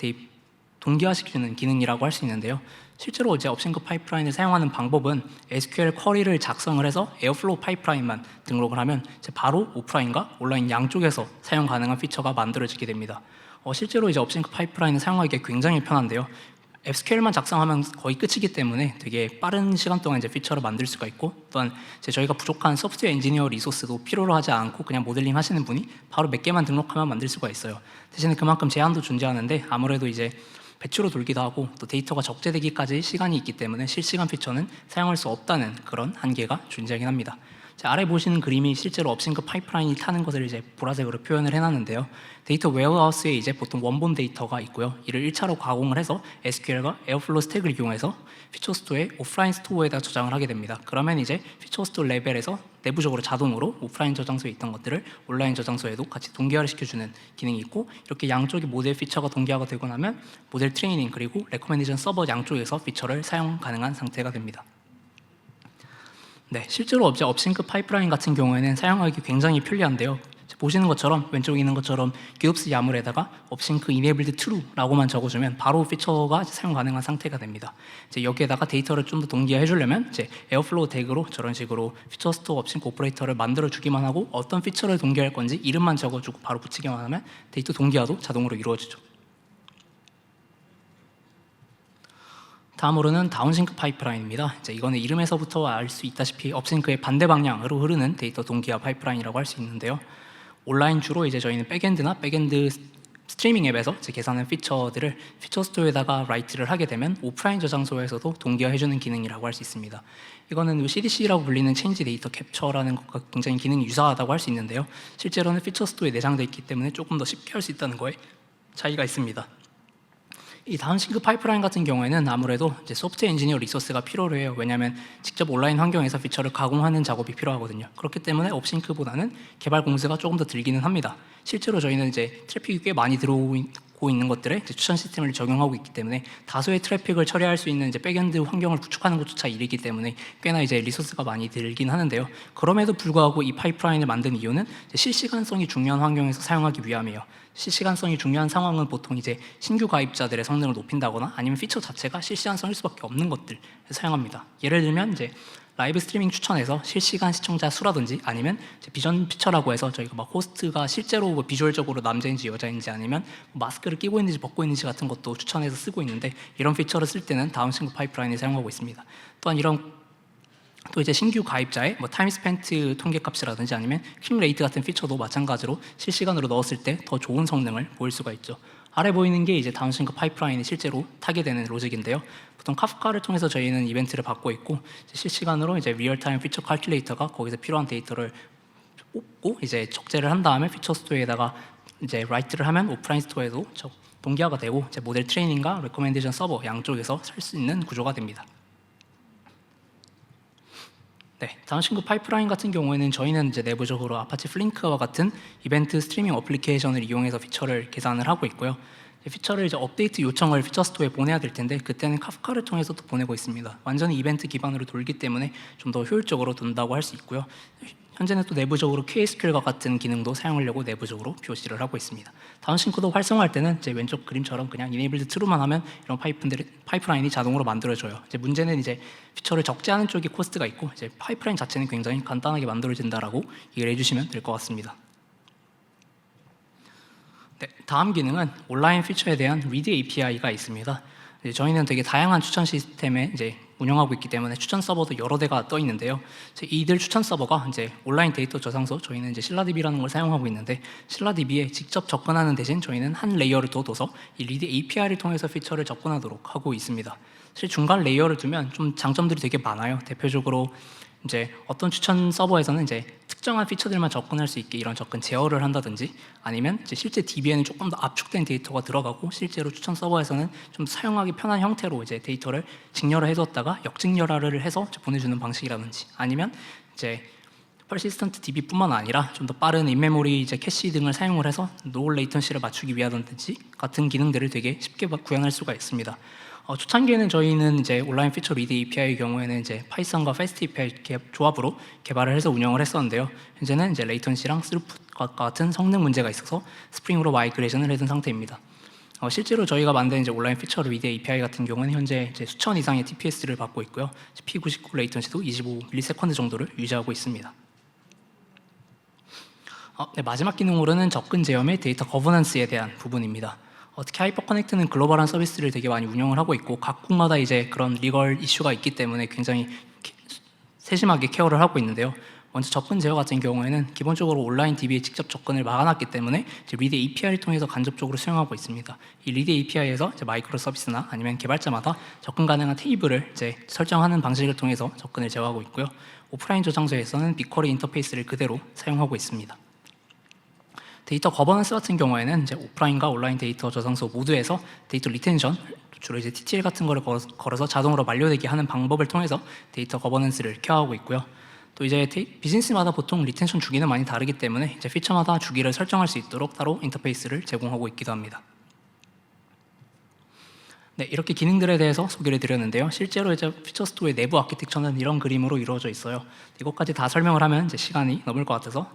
동기화시키는 기능이라고 할 수 있는데요. 실제로 이제 업싱크 파이프라인을 사용하는 방법은 SQL 쿼리를 작성을 해서 에어플로우 파이프라인만 등록을 하면 이제 바로 오프라인과 온라인 양쪽에서 사용 가능한 피처가 만들어지게 됩니다. 실제로 이제 업싱크 파이프라인을 사용하기가 굉장히 편한데요. SQL만 작성하면 거의 끝이기 때문에 되게 빠른 시간 동안 이제 피처를 만들 수가 있고 또한 이제 저희가 부족한 소프트웨어 엔지니어 리소스도 필요로 하지 않고 그냥 모델링 하시는 분이 바로 몇 개만 등록하면 만들 수가 있어요. 대신에 그만큼 제한도 존재하는데 아무래도 이제 배추로 돌기도 하고 또 데이터가 적재되기까지 시간이 있기 때문에 실시간 피처는 사용할 수 없다는 그런 한계가 존재하긴 합니다. 아래 보시는 그림이 실제로 업싱크 파이프라인이 타는 것을 이제 보라색으로 표현을 해놨는데요. 데이터 웨어하우스에 이제 보통 원본 데이터가 있고요. 이를 1차로 가공을 해서 SQL과 에어플로우 스택을 이용해서 피처 스토어의 오프라인 스토어에다 저장을 하게 됩니다. 그러면 이제 피처 스토어 레벨에서 내부적으로 자동으로 오프라인 저장소에 있던 것들을 온라인 저장소에도 같이 동기화를 시켜주는 기능이 있고 이렇게 양쪽이 모델 피처가 동기화가 되고 나면 모델 트레이닝 그리고 레코멘데이션 서버 양쪽에서 피처를 사용 가능한 상태가 됩니다. 네, 실제로 업싱크 파이프라인 같은 경우에는 사용하기 굉장히 편리한데요. 보시는 것처럼 왼쪽에 있는 것처럼 기놉스 야물에다가 업싱크 enabled true라고만 적어주면 바로 피처가 사용 가능한 상태가 됩니다. 이제 여기에다가 데이터를 좀 더 동기화해 주려면 이제 에어플로우 덱으로 저런 식으로 피처 스토어 업싱크 오퍼레이터를 만들어 주기만 하고 어떤 피처를 동기화할 건지 이름만 적어주고 바로 붙이기만 하면 데이터 동기화도 자동으로 이루어지죠. 다음으로는 다운싱크 파이프라인입니다. 이거는 이름에서부터 알 수 있다시피 업싱크의 반대 방향으로 흐르는 데이터 동기화 파이프라인이라고 할 수 있는데요. 온라인 주로 이제 저희는 백엔드나 백엔드 스트리밍 앱에서 계산한 피처들을 피처 스토어에다가 라이트를 하게 되면 오프라인 저장소에서도 동기화해주는 기능이라고 할 수 있습니다. 이거는 CDC라고 불리는 체인지 데이터 캡처라는 것과 굉장히 기능이 유사하다고 할 수 있는데요. 실제로는 피처 스토어에 내장되어 있기 때문에 조금 더 쉽게 할 수 있다는 거에 차이가 있습니다. 이 다운싱크 파이프라인 같은 경우에는 아무래도 이제 소프트웨어 엔지니어 리소스가 필요로 해요. 왜냐하면 직접 온라인 환경에서 피처를 가공하는 작업이 필요하거든요. 그렇기 때문에 업싱크보다는 개발 공수가 조금 더 들기는 합니다. 실제로 저희는 이제 트래픽이 꽤 많이 들어오고 있는 것들에 이제 추천 시스템을 적용하고 있기 때문에 다수의 트래픽을 처리할 수 있는 이제 백엔드 환경을 구축하는 것조차 일이기 때문에 꽤나 이제 리소스가 많이 들긴 하는데요. 그럼에도 불구하고 이 파이프라인을 만든 이유는 실시간성이 중요한 환경에서 사용하기 위함이에요. 실시간성이 중요한 상황은 보통 이제 신규 가입자들의 성능을 높인다거나 아니면 피처 자체가 실시간성일 수밖에 없는 것들 사용합니다. 예를 들면 이제 라이브 스트리밍 추천에서 실시간 시청자 수라든지 아니면 비전 피처라고 해서 저희가 막 호스트가 실제로 비주얼적으로 남자인지 여자인지 아니면 마스크를 끼고 있는지 벗고 있는지 같은 것도 추천해서 쓰고 있는데 이런 피처를 쓸 때는 다운싱크 파이프라인을 사용하고 있습니다. 또한 이런 또 이제 신규 가입자의 뭐 타임 스펜트 통계값이라든지 아니면 클릭 레이트 같은 피처도 마찬가지로 실시간으로 넣었을 때 더 좋은 성능을 보일 수가 있죠. 아래 보이는 게 이제 다운싱크 파이프라인이 실제로 타게 되는 로직인데요. 보통 카프카를 통해서 저희는 이벤트를 받고 있고 실시간으로 이제 리얼타임 피처 칼큘레이터가 거기서 필요한 데이터를 뽑고 이제 적재를 한 다음에 피처 스토어에다가 이제 라이트를 하면 오프라인 스토어에도 동기화가 되고 이제 모델 트레이닝과 레코멘데이션 서버 양쪽에서 살 수 있는 구조가 됩니다. 네, 다운싱크 파이프라인 같은 경우에는 저희는 이제 내부적으로 아파치 플링크와 같은 이벤트 스트리밍 어플리케이션을 이용해서 피처를 계산을 하고 있고요. 피처를 이제 업데이트 요청을 피처 스토어에 보내야 될 텐데 그때는 카프카를 통해서도 보내고 있습니다. 완전히 이벤트 기반으로 돌기 때문에 좀 더 효율적으로 돈다고 할 수 있고요. 현재는 또 내부적으로 KSQL과 같은 기능도 사용하려고 내부적으로 POC를 하고 있습니다. 다운싱크도 활성화할 때는 이제 왼쪽 그림처럼 그냥 enabled true만 하면 이런 파이프라인이 자동으로 만들어져요. 이제 문제는 이제 피처를 적재하는 쪽이 코스트가 있고 이제 파이프라인 자체는 굉장히 간단하게 만들어진다라고 이해를 해주시면 될 것 같습니다. 네, 다음 기능은 온라인 피처에 대한 read API가 있습니다. 저희는 되게 다양한 추천 시스템에 이제 운영하고 있기 때문에 추천 서버도 여러 대가 떠 있는데요. 이들 추천 서버가 이제 온라인 데이터 저장소, 저희는 이제 신라DB라는 걸 사용하고 있는데 신라DB에 직접 접근하는 대신 저희는 한 레이어를 더 둬서 이 리드 API를 통해서 피처를 접근하도록 하고 있습니다. 사실 중간 레이어를 두면 좀 장점들이 되게 많아요. 대표적으로 이제 어떤 추천 서버에서는 이제 특정한 피처들만 접근할 수 있게 이런 접근 제어를 한다든지 아니면 이제 실제 DB에는 조금 더 압축된 데이터가 들어가고 실제로 추천 서버에서는 좀 사용하기 편한 형태로 이제 데이터를 직렬을 해뒀다가 역직렬화를 해서 보내주는 방식이라든지 아니면 이제 persistent DB뿐만 아니라 좀 더 빠른 인메모리 이제 캐시 등을 사용을 해서 로우 레이턴시를 맞추기 위하든지 같은 기능들을 되게 쉽게 구현할 수가 있습니다. 초창기에는 저희는 이제 온라인 피처 리드 API의 경우에는 이제 파이썬과 패스트 API 조합으로 개발을 해서 운영을 했었는데요. 현재는 이제 레이턴시랑 스루풋과 같은 성능 문제가 있어서 스프링으로 마이그레이션을 해둔 상태입니다. 실제로 저희가 만든 이제 온라인 피처 리드 API 같은 경우는 현재 이제 수천 이상의 TPS를 받고 있고요. P99 레이턴시도 25ms 정도를 유지하고 있습니다. 네, 마지막 기능으로는 접근 제어 및 데이터 거버넌스에 대한 부분입니다. 특히 하이퍼커넥트는 글로벌한 서비스를 되게 많이 운영을 하고 있고 각국마다 이제 그런 리걸 이슈가 있기 때문에 굉장히 세심하게 케어를 하고 있는데요. 먼저 접근 제어 같은 경우에는 기본적으로 온라인 DB에 직접 접근을 막아놨기 때문에 이제 리드 API를 통해서 간접적으로 수행하고 있습니다. 이 리드 API에서 이제 마이크로 서비스나 아니면 개발자마다 접근 가능한 테이블을 이제 설정하는 방식을 통해서 접근을 제어하고 있고요. 오프라인 저장소에서는 빅쿼리 인터페이스를 그대로 사용하고 있습니다. 데이터 거버넌스 같은 경우에는 이제 오프라인과 온라인 데이터 저장소 모두에서 데이터 리텐션, 주로 이제 TTL 같은 거를 걸어서 자동으로 만료되게 하는 방법을 통해서 데이터 거버넌스를 케어하고 있고요. 또 이제 비즈니스마다 보통 리텐션 주기는 많이 다르기 때문에 이제 피처마다 주기를 설정할 수 있도록 따로 인터페이스를 제공하고 있기도 합니다. 네, 이렇게 기능들에 대해서 소개를 드렸는데요. 실제로 이제 피처 스토어의 내부 아키텍처는 이런 그림으로 이루어져 있어요. 이것까지 다 설명을 하면 이제 시간이 넘을 것 같아서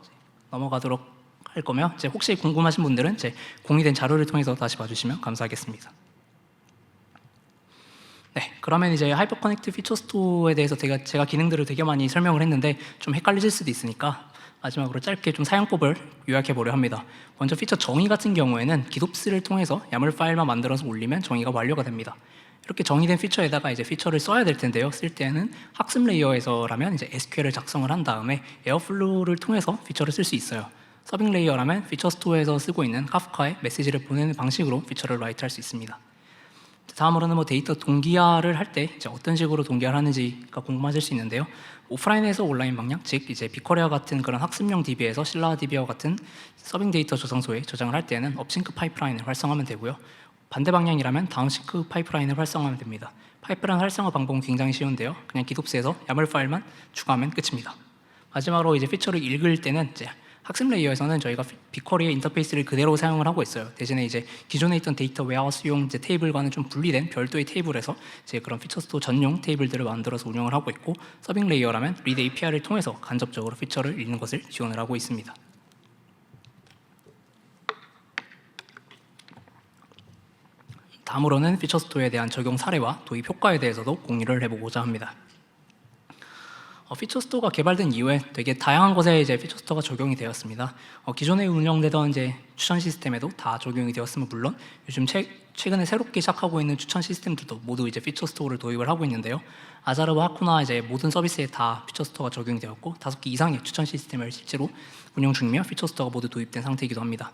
넘어가도록 할 거며 이제 혹시 궁금하신 분들은 이제 공유된 자료를 통해서 다시 봐주시면 감사하겠습니다. 네, 그러면 이제 하이퍼커넥트 피처 스토어에 대해서 제가 기능들을 되게 많이 설명을 했는데 좀 헷갈리실 수도 있으니까 마지막으로 짧게 좀 사용법을 요약해 보려 합니다. 먼저 피처 정의 같은 경우에는 기도스를 통해서 야물 파일만 만들어서 올리면 정의가 완료가 됩니다. 이렇게 정의된 피처에다가 이제 피처를 써야 될 텐데요. 쓸 때는 학습 레이어에서라면 이제 SQL을 작성을 한 다음에 에어플로우를 통해서 피처를 쓸 수 있어요. 서빙 레이어라면 피처 스토어에서 쓰고 있는 카프카에 메시지를 보내는 방식으로 피처를 라이트할 수 있습니다. 다음으로는 뭐 데이터 동기화를 할 때 이제 어떤 식으로 동기화를 하는지가 궁금하실 수 있는데요. 오프라인에서 온라인 방향, 즉 이제 빅쿼리와 같은 그런 학습용 DB에서 신라DB와 같은 서빙 데이터 저장소에 저장을 할 때는 업싱크 파이프라인을 활성화하면 되고요. 반대 방향이라면 다운싱크 파이프라인을 활성화하면 됩니다. 파이프라인 활성화 방법은 굉장히 쉬운데요. 그냥 기도스에서 야물 파일만 추가하면 끝입니다. 마지막으로 이제 피처를 읽을 때는 이제 학습 레이어에서는 저희가 빅쿼리의 인터페이스를 그대로 사용을 하고 있어요. 대신에 이제 기존에 있던 데이터 웨어하우스용 이제 테이블과는 좀 분리된 별도의 테이블에서 이제 그런 피처 스토어 전용 테이블들을 만들어서 운영을 하고 있고 서빙 레이어라면 리드 API를 통해서 간접적으로 피처를 읽는 것을 지원을 하고 있습니다. 다음으로는 피처 스토어에 대한 적용 사례와 도입 효과에 대해서도 공유를 해보고자 합니다. 피처 스토어가 개발된 이후에 되게 다양한 곳에 이제 피처 스토어가 적용이 되었습니다. 기존에 운영되던 이제 추천 시스템에도 다 적용이 되었으면 물론 요즘 최근에 새롭게 시작하고 있는 추천 시스템들도 모두 이제 피처 스토어를 도입을 하고 있는데요. 아자르와 하쿠나 이제 모든 서비스에 다 피처 스토어가 적용이 되었고 5개 이상의 추천 시스템을 실제로 운영 중이며 피처 스토어가 모두 도입된 상태이기도 합니다.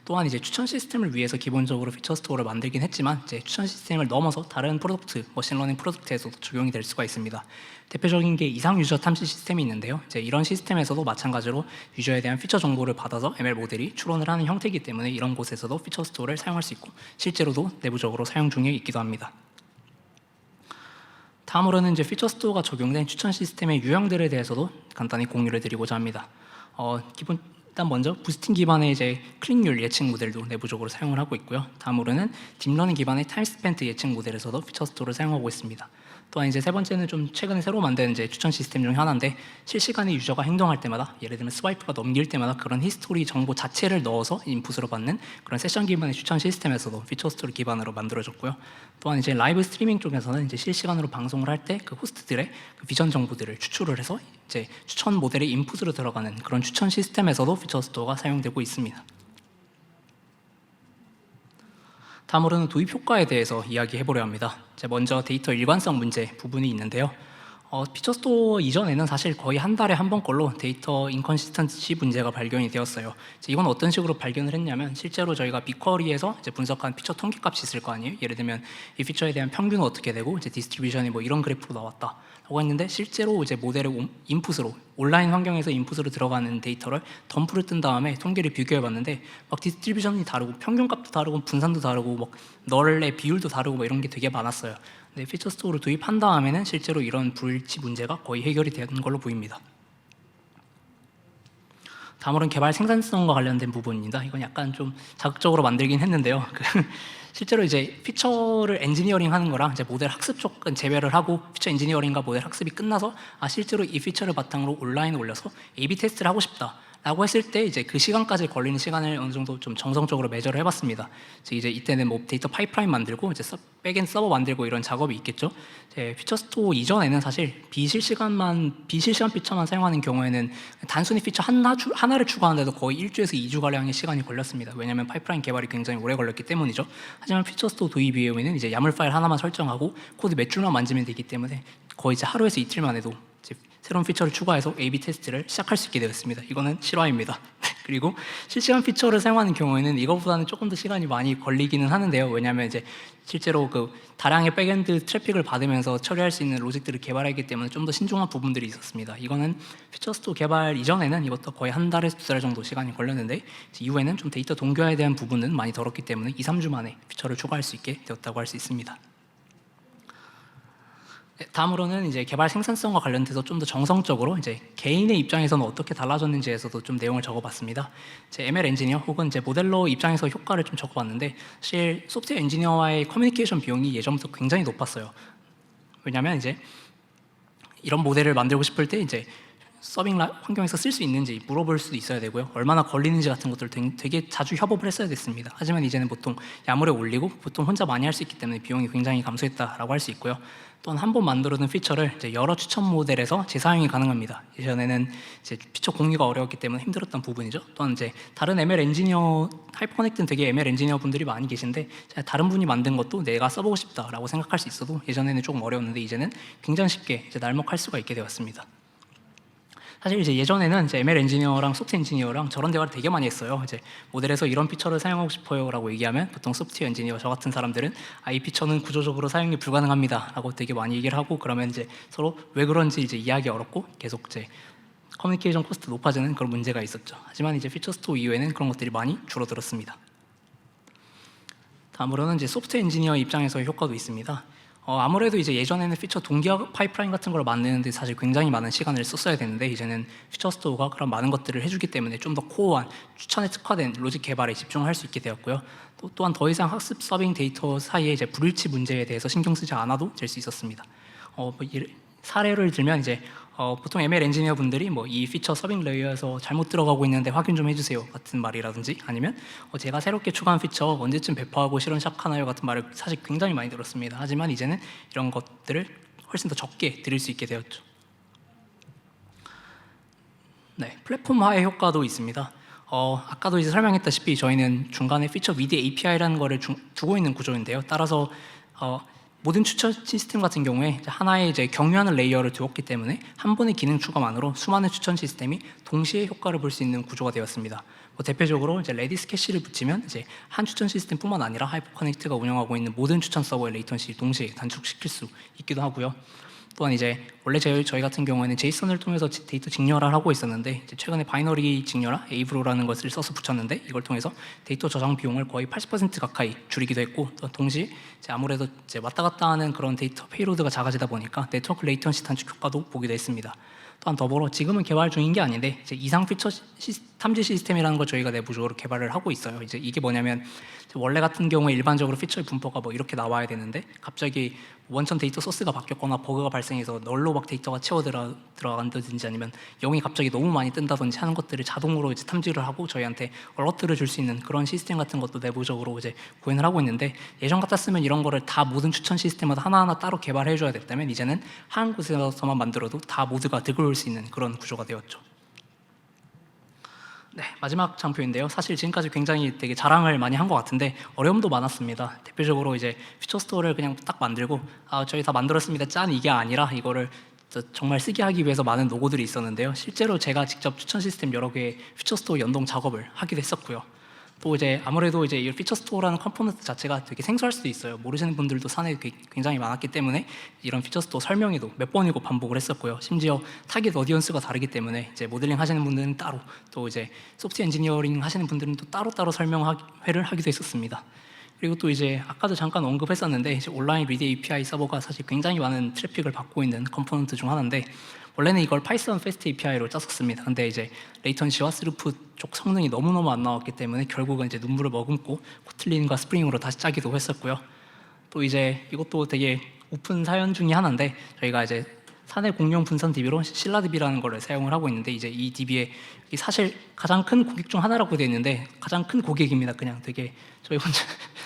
또한 이제 추천 시스템을 위해서 기본적으로 피처 스토어를 만들긴 했지만 이제 추천 시스템을 넘어서 다른 프로덕트, 머신러닝 프로덕트에서도 적용이 될 수가 있습니다. 대표적인 게 이상 유저 탐지 시스템이 있는데요. 이제 이런 시스템에서도 마찬가지로 유저에 대한 피처 정보를 받아서 ML 모델이 추론을 하는 형태이기 때문에 이런 곳에서도 피처 스토어를 사용할 수 있고 실제로도 내부적으로 사용 중에 있기도 합니다. 다음으로는 이제 피처 스토어가 적용된 추천 시스템의 유형들에 대해서도 간단히 공유를 드리고자 합니다. 일단 먼저 부스팅 기반의 이제 클릭률 예측 모델도 내부적으로 사용을 하고 있고요. 다음으로는 딥러닝 기반의 타임 스펜트 예측 모델에서도 피처 스토어를 사용하고 있습니다. 또한 이제 세 번째는 좀 최근에 새로 만든 이제 추천 시스템 중 하나인데 실시간에 유저가 행동할 때마다 예를 들면 스와이프가 넘길 때마다 그런 히스토리 정보 자체를 넣어서 인풋으로 받는 그런 세션 기반의 추천 시스템에서도 피처 스토리 기반으로 만들어졌고요. 또한 이제 라이브 스트리밍 쪽에서는 이제 실시간으로 방송을 할 때 그 호스트들의 그 비전 정보들을 추출을 해서 이제 추천 모델의 인풋으로 들어가는 그런 추천 시스템에서도 피처 스토어가 사용되고 있습니다. 다음으로는 도입 효과에 대해서 이야기해 보려 합니다. 먼저 데이터 일관성 문제 부분이 있는데요. 피처 스토어 이전에는 사실 거의 한 달에 한 번꼴로 데이터 인컨시스턴시 문제가 발견이 되었어요. 이건 어떤 식으로 발견을 했냐면 실제로 저희가 빅쿼리에서 이제 분석한 피처 통계값이 있을 거 아니에요. 예를 들면 이 피처에 대한 평균은 어떻게 되고 이제 디스트리뷰션이 뭐 이런 그래프로 나왔다라고 했는데 실제로 이제 모델의 인풋으로 온라인 환경에서 인풋으로 들어가는 데이터를 덤프를 뜬 다음에 통계를 비교해봤는데 막 디스트리뷰션이 다르고 평균값도 다르고 분산도 다르고 막 널의 비율도 다르고 뭐 이런 게 되게 많았어요. 네, 피처 스토어를 도입한 다음에는 실제로 이런 불일치 문제가 거의 해결이 된 걸로 보입니다. 다음으로는 개발 생산성과 관련된 부분입니다. 이건 약간 좀 자극적으로 만들긴 했는데요. 실제로 이제 피처를 엔지니어링 하는 거랑 이제 모델 학습 쪽은 제외를 하고 피처 엔지니어링과 모델 학습이 끝나서 실제로 이 피처를 바탕으로 온라인에 올려서 A/B 테스트를 하고 싶다. 라고 했을 때 이제 그 시간까지 걸리는 시간을 어느 정도 좀 정성적으로 매저를 해봤습니다. 이제 이때는 뭐 데이터 파이프라인 만들고 이제 백엔드 서버 만들고 이런 작업이 있겠죠. 피처 스토어 이전에는 사실 비실시간 피처만 사용하는 경우에는 단순히 피처 하나를 추가하는데도 거의 1주에서 2주 가량의 시간이 걸렸습니다. 왜냐하면 파이프라인 개발이 굉장히 오래 걸렸기 때문이죠. 하지만 피처 스토어 도입 이후에는 이제 야물 파일 하나만 설정하고 코드 몇 줄만 만지면 되기 때문에 거의 이제 하루에서 이틀만 해도 새로운 피처를 추가해서 A/B 테스트를 시작할 수 있게 되었습니다. 이거는 실화입니다. 그리고 실시간 피처를 사용하는 경우에는 이거보다는 조금 더 시간이 많이 걸리기는 하는데요. 왜냐하면 이제 실제로 그 다량의 백엔드 트래픽을 받으면서 처리할 수 있는 로직들을 개발하기 때문에 좀 더 신중한 부분들이 있었습니다. 이거는 피처 스토어 개발 이전에는 이것도 거의 한 달에서 2달 정도 시간이 걸렸는데 이후에는 좀 데이터 동기화에 대한 부분은 많이 덜었기 때문에 2-3주 만에 피처를 추가할 수 있게 되었다고 할 수 있습니다. 다음으로는 이제 개발 생산성과 관련돼서 좀 더 정성적으로 이제 개인의 입장에서는 어떻게 달라졌는지에서도 좀 내용을 적어봤습니다. ML 엔지니어 혹은 이제 모델러 입장에서 효과를 좀 적어봤는데 사실 소프트웨어 엔지니어와의 커뮤니케이션 비용이 예전부터 굉장히 높았어요. 왜냐하면 이제 이런 모델을 만들고 싶을 때 이제 서빙 환경에서 쓸 수 있는지 물어볼 수도 있어야 되고요. 얼마나 걸리는지 같은 것들 되게 자주 협업을 했어야 됐습니다. 하지만 이제는 보통 야물에 올리고 보통 혼자 많이 할 수 있기 때문에 비용이 굉장히 감소했다라고 할 수 있고요. 또한 한 번 만들어둔 피처를 이제 여러 추천 모델에서 재사용이 가능합니다. 예전에는 이제 피처 공유가 어려웠기 때문에 힘들었던 부분이죠. 또한 이제 다른 ML 엔지니어 하이퍼커넥트는 되게 ML 엔지니어 분들이 많이 계신데 다른 분이 만든 것도 내가 써보고 싶다라고 생각할 수 있어도 예전에는 조금 어려웠는데 이제는 굉장히 쉽게 이제 날먹할 수가 있게 되었습니다. 사실 이제 예전에는 이제 ML 엔지니어랑 소프트 엔지니어랑 저런 대화를 되게 많이 했어요. 이제 모델에서 이런 피처를 사용하고 싶어요라고 얘기하면 보통 소프트웨어 엔지니어 저 같은 사람들은 이 피처는 구조적으로 사용이 불가능합니다라고 되게 많이 얘기를 하고 그러면 이제 서로 왜 그런지 이제 이해하기 어렵고 계속 이제 커뮤니케이션 코스트 높아지는 그런 문제가 있었죠. 하지만 이제 피처 스토어 이후에는 그런 것들이 많이 줄어들었습니다. 다음으로는 이제 소프트웨어 엔지니어 입장에서의 효과도 있습니다. 아무래도 이제 예전에는 피처 동기화 파이프라인 같은 걸 만드는데 사실 굉장히 많은 시간을 썼어야 되는데 이제는 피처 스토어가 그런 많은 것들을 해주기 때문에 좀 더 코어한 추천에 특화된 로직 개발에 집중할 수 있게 되었고요. 또한 더 이상 학습 서빙 데이터 사이에 이제 불일치 문제에 대해서 신경 쓰지 않아도 될 수 있었습니다. 사례를 들면 이제 보통 ML 엔지니어 분들이 뭐 이 피처 서빙 레이어에서 잘못 들어가고 있는데 확인 좀 해주세요 같은 말이라든지 아니면 제가 새롭게 추가한 피처 언제쯤 배포하고 실현 시작하나요 같은 말을 사실 굉장히 많이 들었습니다. 하지만 이제는 이런 것들을 훨씬 더 적게 들을 수 있게 되었죠. 네, 플랫폼화의 효과도 있습니다. 아까도 이제 설명했다시피 저희는 중간에 피처 미드 API라는 거를 두고 있는 구조인데요. 따라서 모든 추천 시스템 같은 경우에 하나의 이제 경유하는 레이어를 두었기 때문에 한 번의 기능 추가만으로 수많은 추천 시스템이 동시에 효과를 볼 수 있는 구조가 되었습니다. 대표적으로 이제 레디스 캐시를 붙이면 이제 한 추천 시스템뿐만 아니라 하이퍼 커넥트가 운영하고 있는 모든 추천 서버의 레이턴시 동시에 단축시킬 수 있기도 하고요. 또한 이제 원래 저희 같은 경우에는 제이슨을 통해서 데이터 직렬화를 하고 있었는데 이제 최근에 바이너리 직렬화 에이브로라는 것을 써서 붙였는데 이걸 통해서 데이터 저장 비용을 거의 80% 가까이 줄이기도 했고 또 동시에 이제 아무래도 이제 왔다 갔다 하는 그런 데이터 페이로드가 작아지다 보니까 네트워크 레이턴시 단축 효과도 보기도 했습니다. 또한 더불어 지금은 개발 중인 게 아닌데 이제 이상 피처 탐지 시스템이라는 걸 저희가 내부적으로 개발을 하고 있어요. 이제 이게 뭐냐면 원래 같은 경우에 일반적으로 피처의 분포가 뭐 이렇게 나와야 되는데 갑자기 원천 데이터 소스가 바뀌었거나 버그가 발생해서 널로 막 데이터가 들어간다든지 아니면 0이 갑자기 너무 많이 뜬다든지 하는 것들을 자동으로 이제 탐지를 하고 저희한테 얼러트를 줄 수 있는 그런 시스템 같은 것도 내부적으로 이제 구현을 하고 있는데 예전 같았으면 이런 거를 다 모든 추천 시스템마다 하나하나 따로 개발해 줘야 됐다면 이제는 한 곳에서만 만들어도 다 모두가 득을 볼 수 있는 그런 구조가 되었죠. 네, 마지막 장표인데요. 사실 지금까지 굉장히 되게 자랑을 많이 한 것 같은데 어려움도 많았습니다. 대표적으로 이제 피처 스토어를 그냥 딱 만들고 저희 다 만들었습니다. 짠 이게 아니라 이거를 정말 쓰게 하기 위해서 많은 노고들이 있었는데요. 실제로 제가 직접 추천 시스템 여러 개의 피처 스토어 연동 작업을 하기도 했었고요. 또 이제 아무래도 이제 이 피처 스토어라는 컴포넌트 자체가 되게 생소할 수도 있어요. 모르시는 분들도 사내에 굉장히 많았기 때문에 이런 피처 스토어 설명회도 몇 번이고 반복을 했었고요. 심지어 타깃 어디언스가 다르기 때문에 이제 모델링 하시는 분들은 따로 또 이제 소프트웨어 엔지니어링 하시는 분들은 또 따로 설명회를 하기도 했었습니다. 그리고 또 이제 아까도 잠깐 언급했었는데 이제 온라인 리드 API 서버가 사실 굉장히 많은 트래픽을 받고 있는 컴포넌트 중 하나인데 원래는 이걸 파이썬 패스트 API로 짰었습니다. 근데 이제 레이턴시와 스루풋 쪽 성능이 너무너무 안 나왔기 때문에 결국은 이제 눈물을 머금고 코틀린과 스프링으로 다시 짜기도 했었고요. 또 이제 이것도 되게 오픈 사연 중에 하나인데 저희가 이제 사내 공용 분산 DB로 신라DB라는 거를 사용을 하고 있는데 이제 이 DB에 사실 가장 큰 고객 중 하나라고 되어 있는데 가장 큰 고객입니다. 그냥 되게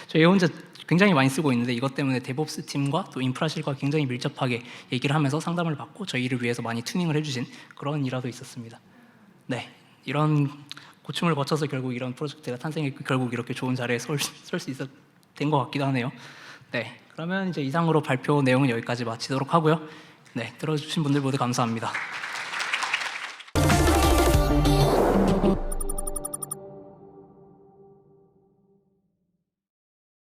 저희 혼자 굉장히 많이 쓰고 있는데 이것 때문에 데브옵스 팀과 또 인프라실과 굉장히 밀접하게 얘기를 하면서 상담을 받고 저희를 위해서 많이 튜닝을 해주신 그런 일화도 있었습니다. 네, 이런 고충을 거쳐서 결국 이런 프로젝트가 탄생했고 결국 이렇게 좋은 자리에 설 수 있었 된 것 같기도 하네요. 네, 그러면 이제 이상으로 발표 내용은 여기까지 마치도록 하고요. 네, 들어주신 분들 모두 감사합니다.